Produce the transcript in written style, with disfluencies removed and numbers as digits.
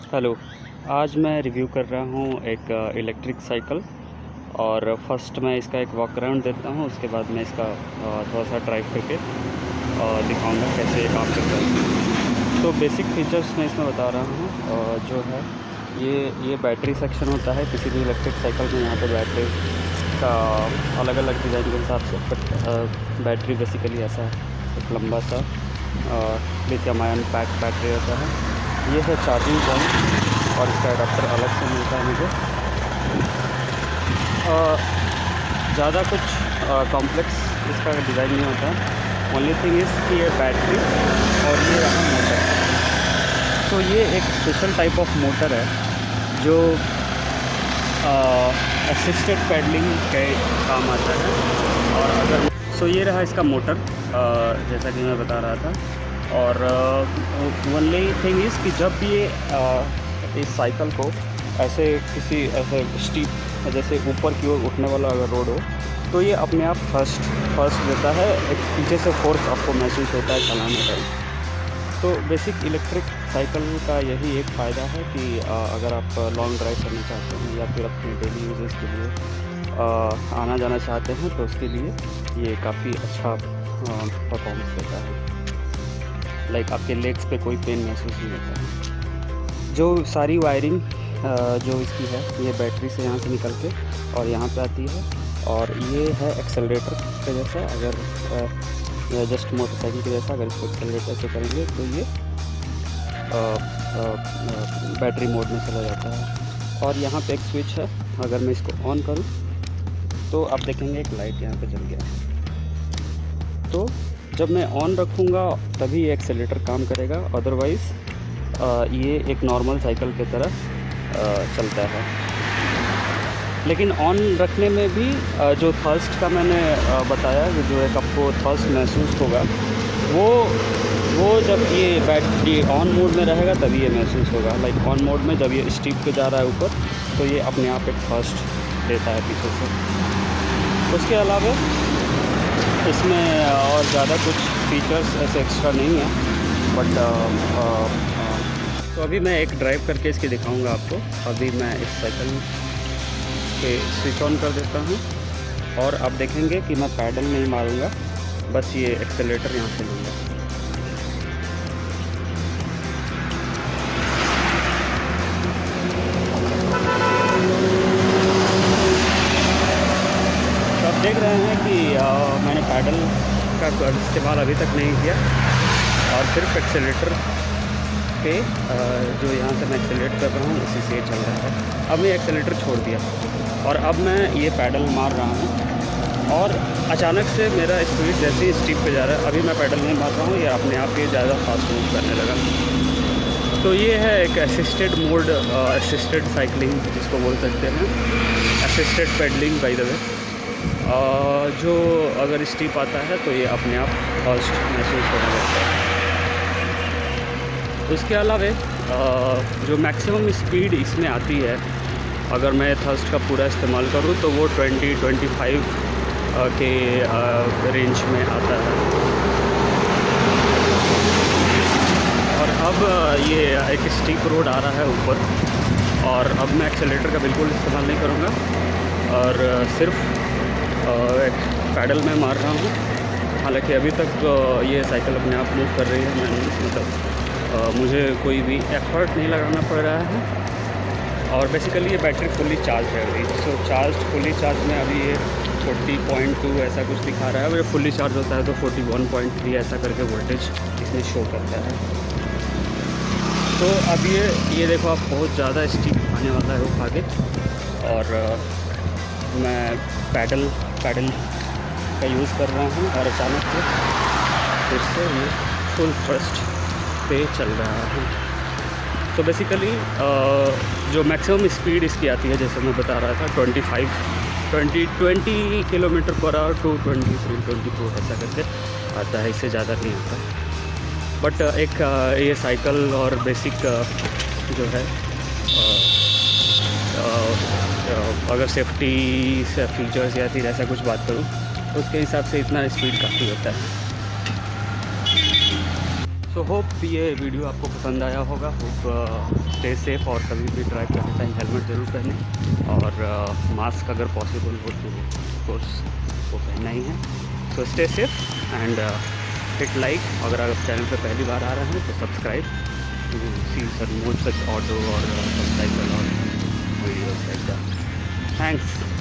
Hello. आज मैं review कर रहा हूँ एक इलेक्ट्रिक साइकिल। और फर्स्ट मैं इसका एक वॉक अराउंड देता हूँ, उसके बाद मैं इसका थोड़ा सा ड्राइव करके दिखाऊंगा कैसे ये काम करता है। तो बेसिक फीचर्स मैं इसमें बता रहा हूँ। जो है ये बैटरी सेक्शन होता है किसी भी इलेक्ट्रिक साइकिल में। यहाँ पे बैटरी का अलग अलग डिज़ाइन के हिसाब से, बट बैटरी बेसिकली ऐसा एक लंबा सा लिथियम आयन पैक बैटरी होता है। ये है चार्जिंग पॉइंट और इसका एडाप्टर अलग से मिलता है मुझे। ज़्यादा कुछ कॉम्प्लेक्स इसका डिज़ाइन नहीं होता है। ओनली थिंग इज़ कि ये बैटरी और ये रहा मोटर। तो ये एक स्पेशल टाइप ऑफ मोटर है जो असिस्टेड पैडलिंग के काम आता है। और अगर ये रहा इसका मोटर, जैसा कि मैं बता रहा था। और ओनली थिंग इज़ कि जब ये इस साइकिल को ऐसे किसी ऐसे स्टीप जैसे ऊपर की ओर उठने वाला अगर रोड हो तो ये अपने आप फर्स्ट देता है। एक पीछे से फोर्स आपको महसूस होता है चलाने का। तो बेसिक इलेक्ट्रिक साइकिल का यही एक फ़ायदा है कि अगर आप लॉन्ग ड्राइव करना चाहते हैं या फिर अपने डेली यूजेस के लिए आना जाना चाहते हैं तो उसके लिए ये काफ़ी अच्छा परफॉर्मेंस देता है। लाइक आपके लेग्स पे कोई पेन महसूस नहीं होता है। जो सारी वायरिंग जो इसकी है ये बैटरी से यहाँ से निकल के और यहाँ पे आती है। और ये है एक्सेलरेटर के जैसा। अगर जस्ट मोटरसाइकिल के जैसा अगर इसको एक्सेलरेटर से करेंगे तो ये बैटरी मोड में चला जाता है। और यहाँ पे एक स्विच है, अगर मैं इसको ऑन करूँ तो आप देखेंगे एक लाइट यहाँ पे जल गया है। तो जब मैं ऑन रखूँगा तभी ये एक्सेलरेटर काम करेगा, अदरवाइज़ ये एक नॉर्मल साइकिल की तरह चलता है। लेकिन ऑन रखने में भी जो थर्स्ट का मैंने बताया कि जो एक आपको थर्स्ट महसूस होगा वो जब ये बैटरी ऑन मोड में रहेगा तभी ये महसूस होगा। लाइक ऑन मोड में जब ये स्टीप पे जा रहा है ऊपर तो ये अपने आप एक थर्स्ट देता है पीछे से। उसके अलावा इसमें और ज़्यादा कुछ फीचर्स ऐसे एक्स्ट्रा नहीं है, बट तो अभी मैं एक ड्राइव करके इसकी दिखाऊंगा आपको। अभी मैं इस साइकिल पे स्विच ऑन कर देता हूँ और आप देखेंगे कि मैं पैडल नहीं मारूंगा, बस ये एक्सेलरेटर यहाँ से लूँगा। तो आप देख रहे हैं कि मैंने पैडल का इस्तेमाल अभी तक नहीं किया और सिर्फ एक्सेलरेटर पे जो यहाँ से मैं एक्सेलरेट कर रहा हूँ उसी से चल रहा है। अब मैं एक्सेलरेटर छोड़ दिया और अब मैं ये पैडल मार रहा हूँ और अचानक से मेरा स्पीड जैसे ही स्टीप पे जा रहा है, अभी मैं पैडल नहीं मार रहा हूँ, ये अपने आप ये ज़्यादा फास्ट मूव करने लगा। तो ये है एक असिस्टेड मोड, असिस्टेड साइकिलिंग जिसको बोल सकते हैं, assisted pedalling by the way. जो अगर स्टीप आता है तो ये अपने आप फास्ट महसूस होने लगता है। उसके अलावा जो मैक्सिमम स्पीड इसमें आती है अगर मैं थर्स्ट का पूरा इस्तेमाल करूँ तो वो 20-25 के रेंज में आता है। और अब ये एक स्टीप रोड आ रहा है ऊपर और अब मैं एक्सेलरेटर का बिल्कुल इस्तेमाल नहीं करूँगा और सिर्फ एक पैडल में मार रहा हूँ। हालांकि अभी तक ये साइकिल अपने आप मूव कर रही है, मैंने मतलब मुझे कोई भी एफर्ट नहीं लगाना पड़ रहा है। और बेसिकली ये बैटरी फुल्ली चार्ज है अभी। सो फुल्ली चार्ज में अभी ये 40.2 ऐसा कुछ दिखा रहा है। अगर फुल्ली चार्ज होता है तो 41.3 ऐसा करके वोल्टेज इसमें शो करता है। तो अब ये देखो आप बहुत ज़्यादा स्टीप आने वाला है वो आगे। और मैं पैडल का यूज़ कर रहा हूँ और अचानक से फिर से ये फुल थ्रस्ट पे चल रहा है। तो बेसिकली जो मैक्सिमम स्पीड इसकी आती है जैसे मैं बता रहा था 20 किलोमीटर पर आवर टू 23-24 ऐसा करके आता है, इससे ज़्यादा नहीं आता। बट एक ये साइकिल और बेसिक जो है अगर सेफ्टी से फीचर्स या फिर ऐसा कुछ बात करूँ तो उसके हिसाब से इतना स्पीड काफ़ी होता है। सो होप ये वीडियो आपको पसंद आया होगा। होप स्टे सेफ और कभी भी ड्राइव करते टाइम हेलमेट ज़रूर पहनें और मास्क अगर पॉसिबल हो तो कोर्स वो पहनना ही है। So stay safe and hit like. अगर आप चैनल पर पहली बार आ रहे हैं तो subscribe to see such auto और सबटाइटल और वीडियोस लाइक दैट। थैंक्स।